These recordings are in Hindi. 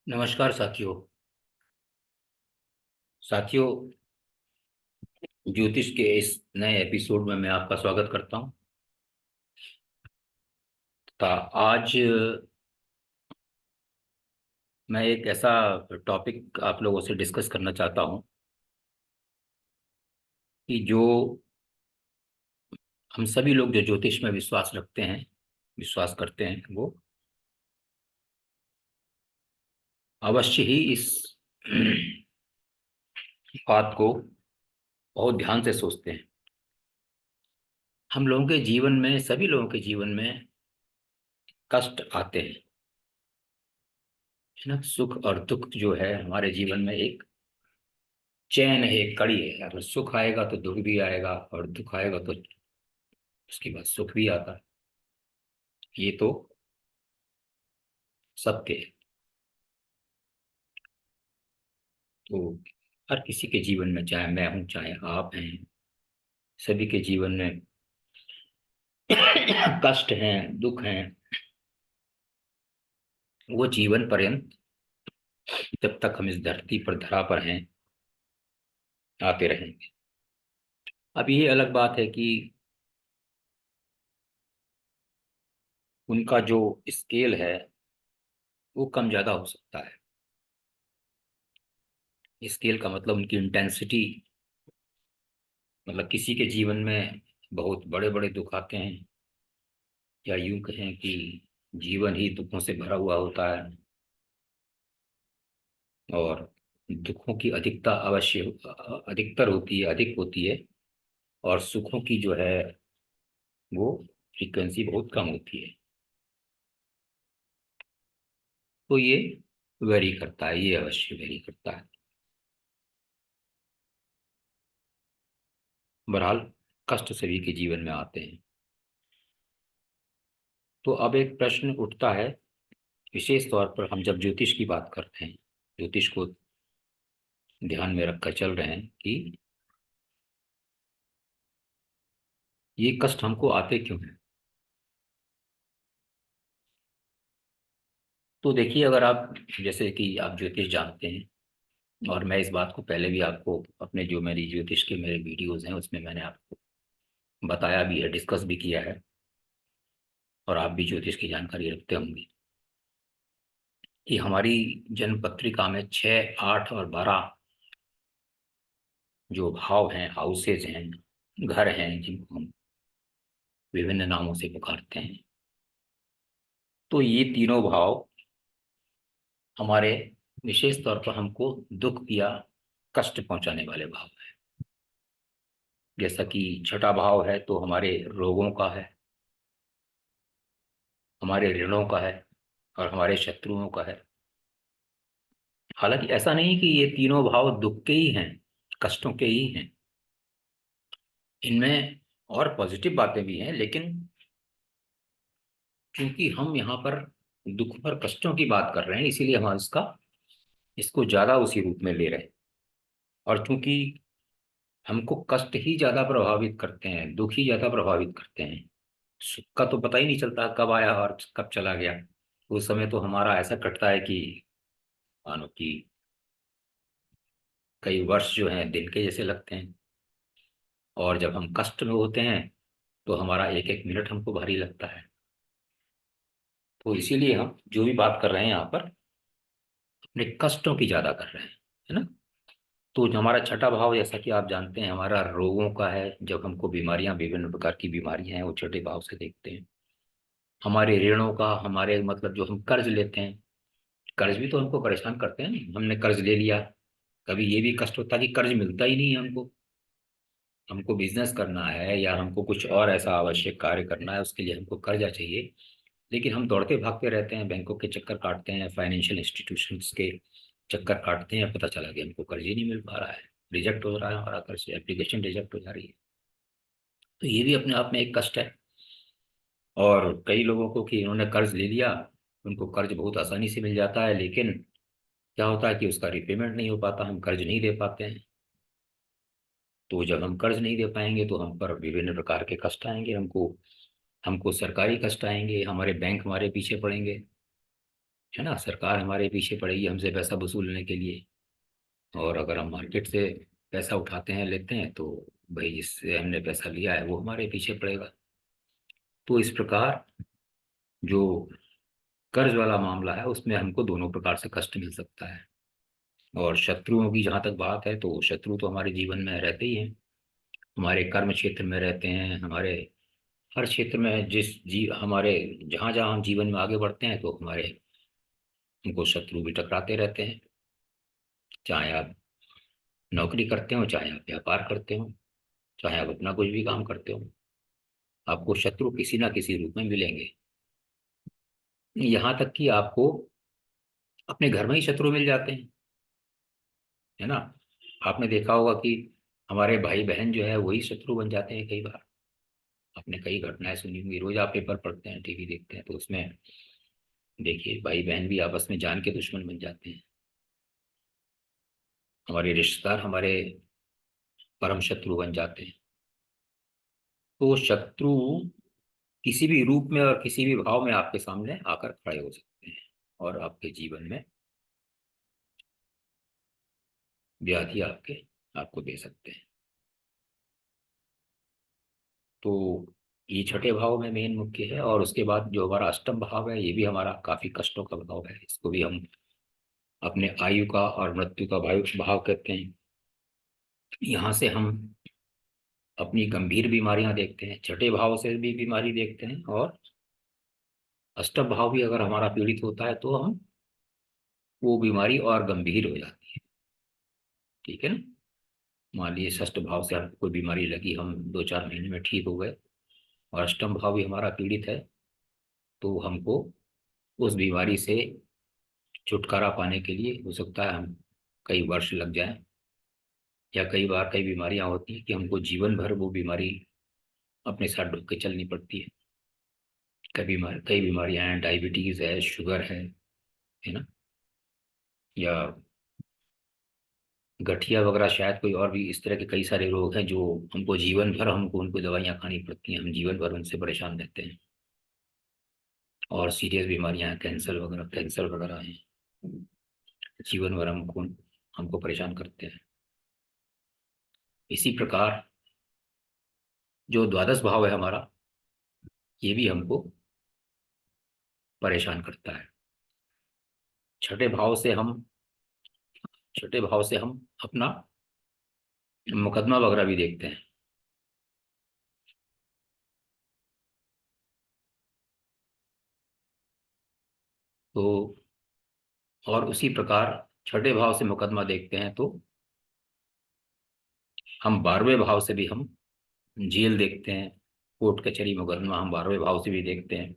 नमस्कार साथियों। साथियों, ज्योतिष के इस नए एपिसोड में मैं आपका स्वागत करता हूं। तथा आज मैं एक ऐसा टॉपिक आप लोगों से डिस्कस करना चाहता हूं कि जो हम सभी लोग जो ज्योतिष में विश्वास रखते हैं, विश्वास करते हैं, वो अवश्य ही इस बात को बहुत ध्यान से सोचते हैं। हम लोगों के जीवन में, सभी लोगों के जीवन में कष्ट आते हैं, है ना। सुख और दुख जो है हमारे जीवन में एक चैन है, एक कड़ी है। अगर सुख आएगा तो दुख भी आएगा, और दुख आएगा तो उसके बाद सुख भी आता है। ये तो सत्य है। तो हर किसी के जीवन में, चाहे मैं हूं चाहे आप हैं, सभी के जीवन में कष्ट हैं, दुख हैं। वो जीवन पर्यंत, जब तक हम इस धरती पर, धरा पर हैं, आते रहेंगे। अब ये अलग बात है कि उनका जो स्केल है वो कम ज्यादा हो सकता है। स्केल का मतलब उनकी इंटेंसिटी, मतलब किसी के जीवन में बहुत बड़े बड़े दुख आते हैं, या यूं कहें कि जीवन ही दुखों से भरा हुआ होता है। और दुखों की अधिकता अवश्य अधिकतर होती है, अधिक होती है। और सुखों की जो है वो फ्रीक्वेंसी बहुत कम होती है। तो ये वेरी करता है, ये अवश्य वेरी करता है। बहरहाल, कष्ट सभी के जीवन में आते हैं। तो अब एक प्रश्न उठता है, विशेष तौर पर हम जब ज्योतिष की बात करते हैं, ज्योतिष को ध्यान में रखकर चल रहे हैं कि ये कष्ट हमको आते क्यों हैं। तो देखिए, अगर आप, जैसे कि आप ज्योतिष जानते हैं, और मैं इस बात को पहले भी आपको अपने, जो मेरी ज्योतिष के मेरे वीडियोस हैं उसमें मैंने आपको बताया भी है, डिस्कस भी किया है, और आप भी ज्योतिष की जानकारी रखते होंगे कि हमारी जन्म पत्रिका में 6, 8 और 12 जो भाव हैं, हाउसेज हैं, घर हैं, जिनको हम विभिन्न नामों से पुकारते हैं। तो ये तीनों भाव हमारे विशेष तौर पर हमको दुख या कष्ट पहुंचाने वाले भाव हैं। जैसा कि छठा भाव है तो हमारे रोगों का है, हमारे ऋणों का है, और हमारे शत्रुओं का है। हालांकि ऐसा नहीं कि ये तीनों भाव दुख के ही हैं, कष्टों के ही हैं। इनमें और पॉजिटिव बातें भी हैं, लेकिन क्योंकि हम यहाँ पर दुख और कष्टों की बात कर रहे हैं, इसीलिए हम इसको ज्यादा उसी रूप में ले रहे हैं। और चूंकि हमको कष्ट ही ज्यादा प्रभावित करते हैं, दुख ही ज्यादा प्रभावित करते हैं, सुख का तो पता ही नहीं चलता कब आया और कब चला गया। उस समय तो हमारा ऐसा कटता है कि मानो कि कई वर्ष जो हैं दिन के जैसे लगते हैं। और जब हम कष्ट में होते हैं तो हमारा एक एक मिनट हमको भारी लगता है। तो इसीलिए हम जो भी बात कर रहे हैं यहाँ पर, अपने कष्टों की ज्यादा कर रहे हैं, है ना। तो जो हमारा छठा भाव, जैसा कि आप जानते हैं, हमारा रोगों का है। जब हमको बीमारियां, विभिन्न प्रकार की बीमारियां हैं, वो छठे भाव से देखते हैं। हमारे ऋणों का, हमारे मतलब जो हम कर्ज लेते हैं, कर्ज भी तो हमको परेशान करते हैं ना। हमने कर्ज ले लिया, कभी ये भी कष्ट होता है कि कर्ज मिलता ही नहीं है हमको। हमको बिजनेस करना है या हमको कुछ और ऐसा आवश्यक कार्य करना है, उसके लिए हमको कर्जा चाहिए, लेकिन हम दौड़ते भागते रहते हैं, बैंकों के चक्कर काटते हैं, फाइनेंशियल इंस्टीट्यूशंस के चक्कर काटते हैं, पता चला कि हमको कर्ज ही नहीं मिल पा रहा है, रिजेक्ट हो रहा है हमारा कर्ज, एप्लीकेशन रिजेक्ट हो जा रही है। तो ये भी अपने आप में एक कष्ट है। और कई लोगों को कि इन्होंने कर्ज ले लिया, उनको कर्ज बहुत आसानी से मिल जाता है, लेकिन क्या होता है कि उसका रिपेमेंट नहीं हो पाता, हम कर्ज नहीं दे पाते हैं। तो जब हम कर्ज नहीं दे पाएंगे तो हम पर विभिन्न प्रकार के कष्ट आएंगे, हमको हमको सरकारी कष्ट आएंगे, हमारे बैंक हमारे पीछे पड़ेंगे, है ना, सरकार हमारे पीछे पड़ेगी हमसे पैसा वसूलने के लिए। और अगर हम मार्केट से पैसा उठाते हैं लेते हैं तो भाई जिससे हमने पैसा लिया है वो हमारे पीछे पड़ेगा। तो इस प्रकार जो कर्ज वाला मामला है उसमें हमको दोनों प्रकार से कष्ट मिल सकता है। और शत्रुओं की जहाँ तक बात है तो शत्रु तो हमारे जीवन में रहते ही हैं। हमारे कर्म क्षेत्र में रहते हैं, हमारे हर क्षेत्र में, हमारे जहाँ जहाँ हम जीवन में आगे बढ़ते हैं तो हमारे हमको शत्रु भी टकराते रहते हैं। चाहे आप नौकरी करते हो, चाहे आप व्यापार करते हो, चाहे आप अपना कुछ भी काम करते हो, आपको शत्रु किसी ना किसी रूप में मिलेंगे। यहाँ तक कि आपको अपने घर में ही शत्रु मिल जाते हैं, है ना। आपने देखा होगा कि हमारे भाई बहन जो है वही शत्रु बन जाते हैं कई बार। आपने कई घटनाएं सुनी होंगी, रोज आप पेपर पढ़ते हैं, टीवी देखते हैं, तो उसमें देखिए भाई बहन भी आपस में जान के दुश्मन बन जाते हैं। हमारे रिश्तेदार हमारे परम शत्रु बन जाते हैं। तो शत्रु किसी भी रूप में और किसी भी भाव में आपके सामने आकर खड़े हो सकते हैं और आपके जीवन में व्याधि आपको दे सकते हैं। तो ये छठे भाव में मेन मुख्य है। और उसके बाद जो हमारा अष्टम भाव है ये भी हमारा काफी कष्टों का भाव है। इसको भी हम अपने आयु का और मृत्यु का भाव भाव कहते हैं। यहाँ से हम अपनी गंभीर बीमारियां देखते हैं, छठे भाव से भी बीमारी देखते हैं, और अष्टम भाव भी अगर हमारा पीड़ित होता है तो हम वो बीमारी और गंभीर हो जाती है। ठीक है ना। मान लीजिए षष्ठ भाव से हमको कोई बीमारी लगी, हम 2-4 महीने में ठीक हो गए, और अष्टम भाव भी हमारा पीड़ित है, तो हमको उस बीमारी से छुटकारा पाने के लिए हो सकता है हम कई वर्ष लग जाएं। या कई बार कई बीमारियां होती हैं कि हमको जीवन भर वो बीमारी अपने साथ ढुक के चलनी पड़ती है। कई बीमारियां हैं, डायबिटीज है, शुगर है ना, या गठिया वगैरह, शायद कोई और भी इस तरह के कई सारे रोग हैं जो हमको जीवन भर हमको उनको दवाइयाँ खानी पड़ती हैं, हम जीवन भर उनसे परेशान रहते हैं। और सीरियस बीमारियां हैं, कैंसर वगैरह हैं, जीवन भर हमको हमको परेशान करते हैं। इसी प्रकार जो द्वादश भाव है हमारा, ये भी हमको परेशान करता है। छठे भाव से हम छठे भाव से हम अपना मुकदमा वगैरह भी देखते हैं। तो और उसी प्रकार छठे भाव से मुकदमा देखते हैं तो हम 12वें भाव से भी हम जेल देखते हैं। कोर्ट कचहरी मुकदमा हम 12वें भाव से भी देखते हैं।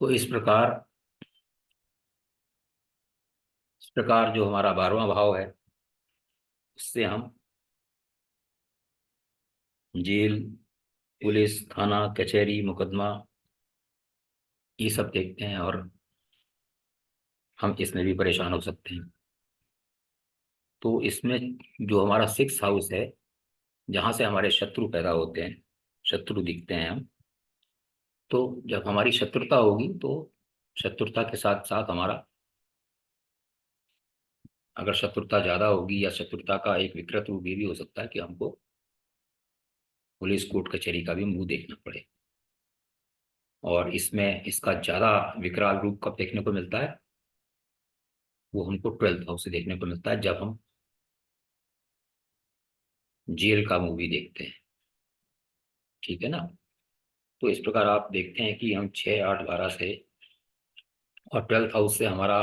तो इस प्रकार जो हमारा 12वां भाव है उससे हम जेल, पुलिस, थाना, कचहरी, मुकदमा, ये सब देखते हैं, और हम इसमें भी परेशान हो सकते हैं। तो इसमें जो हमारा 6th हाउस है, जहाँ से हमारे शत्रु पैदा होते हैं, शत्रु दिखते हैं हम, तो जब हमारी शत्रुता होगी तो शत्रुता के साथ साथ हमारा, अगर शत्रुता ज्यादा होगी या शत्रुता का एक विकृत रूप ये भी हो सकता है कि हमको पुलिस कोर्ट कचहरी का भी मुंह देखना पड़े। और इसमें इसका ज्यादा विकराल रूप कब देखने को मिलता है, वो हमको 12th हाउस से देखने को मिलता है, जब हम जेल का मूवी देखते हैं। ठीक है ना। तो इस प्रकार आप देखते हैं कि हम 6, 8, 12 से और 12th हाउस से हमारा,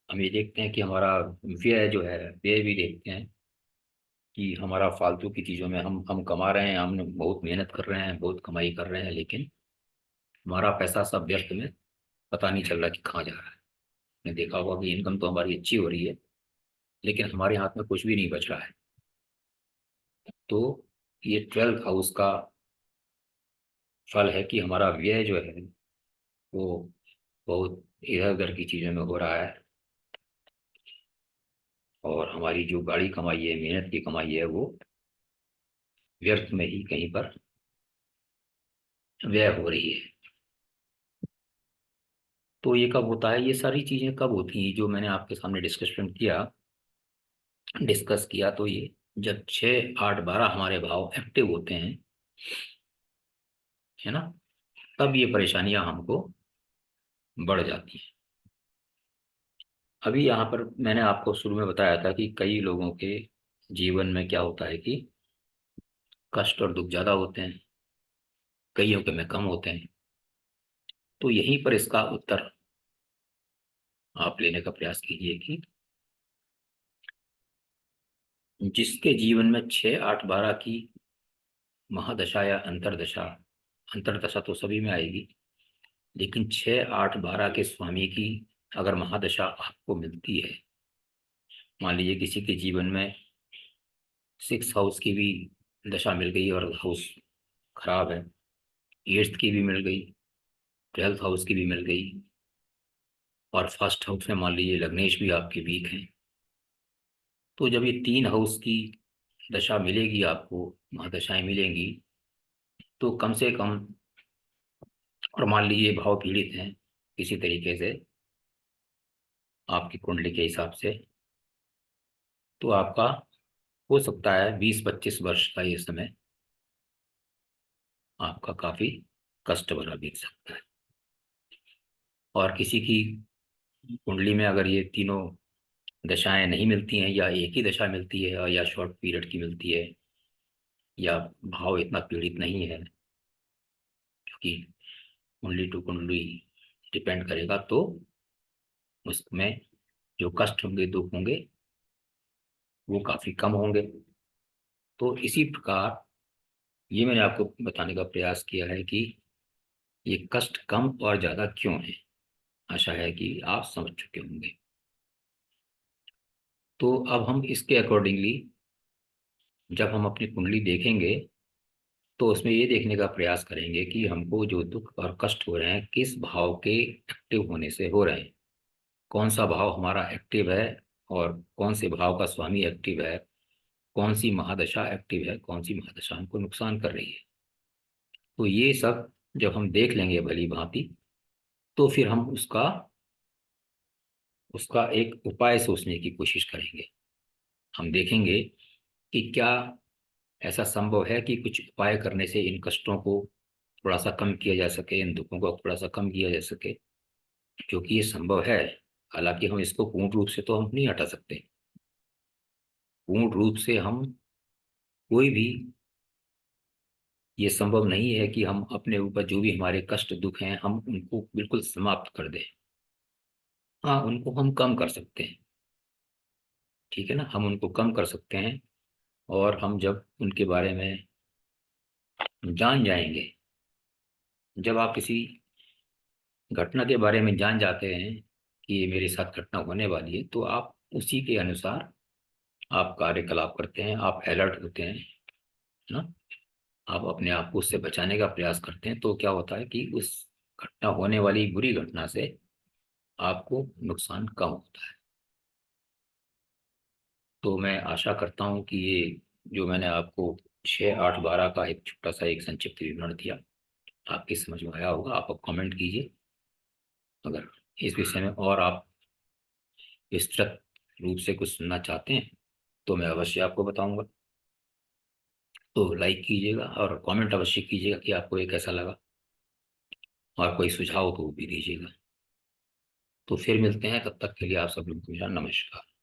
हम ये देखते हैं कि हमारा व्यय जो है, व्यय भी देखते हैं कि हमारा फालतू की चीज़ों में हम कमा रहे हैं, हम बहुत मेहनत कर रहे हैं, बहुत कमाई कर रहे हैं, लेकिन हमारा पैसा सब व्यर्थ में, पता नहीं चल रहा कि कहाँ जा रहा है। आपने देखा होगा कि इनकम तो हमारी अच्छी हो रही है लेकिन हमारे हाथ में कुछ भी नहीं बच रहा है। तो ये 12th हाउस का फल है कि हमारा व्यय जो है वो बहुत इधर उधर की चीज़ों में हो रहा है, और हमारी जो गाड़ी कमाई है, मेहनत की कमाई है, वो व्यर्थ में ही कहीं पर व्यय हो रही है। तो ये कब होता है, ये सारी चीजें कब होती हैं जो मैंने आपके सामने डिस्कस किया, तो ये जब 6, 8, 12 हमारे भाव एक्टिव होते हैं, है ना, तब ये परेशानियां हमको बढ़ जाती हैं। अभी यहाँ पर मैंने आपको शुरू में बताया था कि कई लोगों के जीवन में क्या होता है कि कष्ट और दुख ज्यादा होते हैं, कईयों के में कम होते हैं। तो यहीं पर इसका उत्तर आप लेने का प्रयास कीजिए कि जिसके जीवन में 6, 8, 12 की महादशा या अंतरदशा, अंतरदशा तो सभी में आएगी, लेकिन 6, 8, 12 के स्वामी की अगर महादशा आपको मिलती है, मान लीजिए किसी के जीवन में 6 हाउस की भी दशा मिल गई और हाउस खराब है, 8th की भी मिल गई, 12th हाउस की भी मिल गई, और फर्स्ट हाउस में मान लीजिए लग्नेश भी आपके वीक हैं, तो जब ये 3 हाउस की दशा मिलेगी आपको, महादशाएं मिलेंगी, तो कम से कम, और मान लीजिए भाव पीड़ित हैं किसी तरीके से आपकी कुंडली के हिसाब से, तो आपका हो सकता है 20, 25 वर्ष का ये समय आपका काफी कष्ट भरा बीत सकता है। और किसी की कुंडली में अगर ये तीनों दशाएं नहीं मिलती हैं, या एक ही दशा मिलती है, या शॉर्ट पीरियड की मिलती है, या भाव इतना पीड़ित नहीं है, क्योंकि कुंडली टू कुंडली डिपेंड करेगा, तो उसमें जो कष्ट होंगे, दुख होंगे, वो काफी कम होंगे। तो इसी प्रकार ये मैंने आपको बताने का प्रयास किया है कि ये कष्ट कम और ज्यादा क्यों है। आशा है कि आप समझ चुके होंगे। तो अब हम इसके अकॉर्डिंगली जब हम अपनी कुंडली देखेंगे, तो उसमें ये देखने का प्रयास करेंगे कि हमको जो दुख और कष्ट हो रहे हैं किस भाव के एक्टिव होने से हो रहे हैं, कौन सा भाव हमारा एक्टिव है, और कौन से भाव का स्वामी एक्टिव है, कौन सी महादशा एक्टिव है, कौन सी महादशा हमको नुकसान कर रही है। तो ये सब जब हम देख लेंगे भली भांति, तो फिर हम उसका उसका एक उपाय सोचने की कोशिश करेंगे। हम देखेंगे कि क्या ऐसा संभव है कि कुछ उपाय करने से इन कष्टों को थोड़ा सा कम किया जा सके, इन दुखों को थोड़ा सा कम किया जा सके, क्योंकि ये संभव है। हालांकि हम इसको पूर्ण रूप से तो हम नहीं हटा सकते, पूर्ण रूप से हम कोई भी, ये संभव नहीं है कि हम अपने ऊपर जो भी हमारे कष्ट दुख हैं हम उनको बिल्कुल समाप्त कर दें। हाँ, उनको हम कम कर सकते हैं, ठीक है ना, हम उनको कम कर सकते हैं। और हम जब उनके बारे में जान जाएंगे, जब आप किसी घटना के बारे में जान जाते हैं कि ये मेरे साथ घटना होने वाली है, तो आप उसी के अनुसार आप कार्यकलाप करते हैं, आप अलर्ट होते हैं, है ना, आप अपने आप को उससे बचाने का प्रयास करते हैं। तो क्या होता है कि उस घटना होने वाली बुरी घटना से आपको नुकसान कम होता है। तो मैं आशा करता हूँ कि ये जो मैंने आपको 6, 8, 12 का एक छोटा सा एक संक्षिप्त विवरण दिया, आपकी समझ में आया होगा। आप कमेंट कीजिए अगर इस विषय में और आप विस्तृत रूप से कुछ सुनना चाहते हैं, तो मैं अवश्य आपको बताऊंगा। तो लाइक कीजिएगा और कमेंट अवश्य कीजिएगा कि आपको ये कैसा लगा, और कोई सुझाव तो वो भी दीजिएगा। तो फिर मिलते हैं, तब तक के लिए आप सब लोग को मेरा नमस्कार।